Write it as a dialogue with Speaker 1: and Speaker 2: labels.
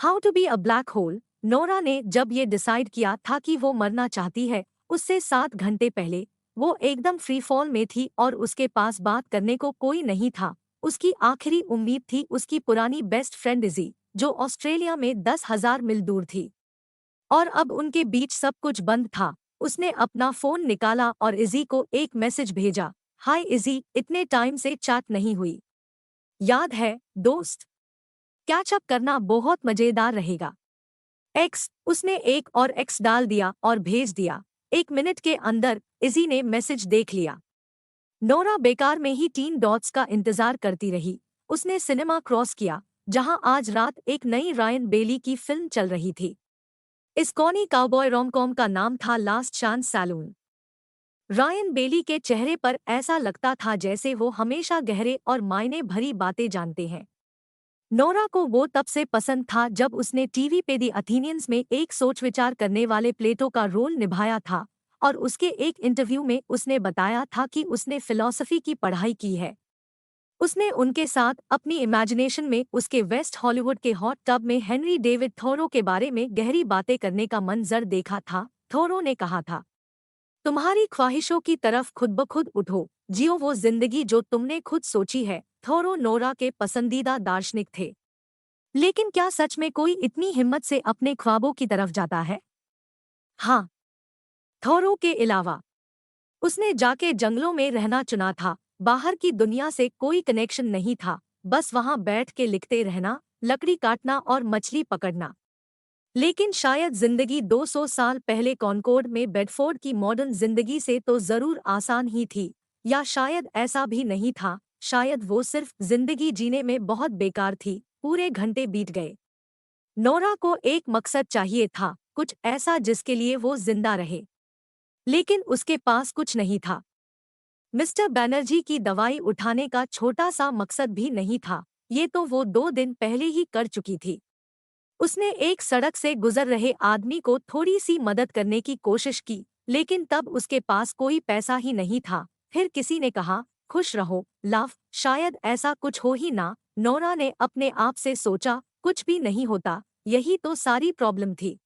Speaker 1: How to be a black hole. Nora ने जब ये डिसाइड किया था कि वो मरना चाहती है, उससे 7 घंटे पहले वो एकदम फ्री फॉल में थी और उसके पास बात करने को कोई नहीं था। उसकी आखिरी उम्मीद थी उसकी पुरानी बेस्ट फ्रेंड इजी, जो ऑस्ट्रेलिया में 10,000 मील दूर थी। और अब उनके बीच सब कुछ बंद था। उसने अपना फोन निकाला और इजी को एक मैसेज भेजा। हाय इजी, इतने टाइम से चैट नहीं हुई। याद है दोस्त, कैच अप करना बहुत मजेदार रहेगा। एक्स, उसने एक और एक्स डाल दिया और भेज दिया। 1 मिनट के अंदर इजी ने मैसेज देख लिया। नोरा बेकार में ही 3 डॉट्स का इंतजार करती रही। उसने सिनेमा क्रॉस किया, जहां आज रात एक नई रायन बेली की फिल्म चल रही थी। इस कौनी काउबॉय रोमकॉम का नाम था लास्ट चांस सैलून। रायन बेली के चेहरे पर ऐसा लगता था जैसे वो हमेशा गहरे और मायने भरी बातें जानते हैं। नोरा को वो तब से पसंद था जब उसने टीवी पे दी अथीनियंस में एक सोच विचार करने वाले प्लेटो का रोल निभाया था, और उसके एक इंटरव्यू में उसने बताया था कि उसने फिलॉसफी की पढ़ाई की है। उसने उनके साथ अपनी इमेजिनेशन में उसके वेस्ट हॉलीवुड के हॉट टब में हेनरी डेविड थोरो के बारे में गहरी बातें करने का मंजर देखा था। थोरो ने कहा था, तुम्हारी ख्वाहिशों की तरफ खुद ब खुद उठो, जियो वो जिंदगी जो तुमने खुद सोची है। थोरो नोरा के पसंदीदा दार्शनिक थे। लेकिन क्या सच में कोई इतनी हिम्मत से अपने ख्वाबों की तरफ जाता है? हाँ, थोरो के अलावा उसने जाके जंगलों में रहना चुना था। बाहर की दुनिया से कोई कनेक्शन नहीं था, बस वहां बैठ के लिखते रहना, लकड़ी काटना और मछली पकड़ना। लेकिन शायद जिंदगी 200 साल पहले कॉनकोर्ड में बेडफोर्ड की मॉडर्न जिंदगी से तो जरूर आसान ही थी। या शायद ऐसा भी नहीं था, शायद वो सिर्फ जिंदगी जीने में बहुत बेकार थी। पूरे घंटे बीत गए। नोरा को एक मकसद चाहिए था, कुछ ऐसा जिसके लिए वो जिंदा रहे। लेकिन उसके पास कुछ नहीं था। मिस्टर बैनर्जी की दवाई उठाने का छोटा सा मकसद भी नहीं था। ये तो वो 2 दिन पहले ही कर चुकी थी। उसने एक सड़क से गुजर रहे आदमी को थोड़ी सी मदद करने की कोशिश की, लेकिन तब उसके पास कोई पैसा ही नहीं था। फिर किसी ने कहा, खुश रहो लव, शायद ऐसा कुछ हो ही ना। नोरा ने अपने आप से सोचा, कुछ भी नहीं होता, यही तो सारी प्रॉब्लम थी।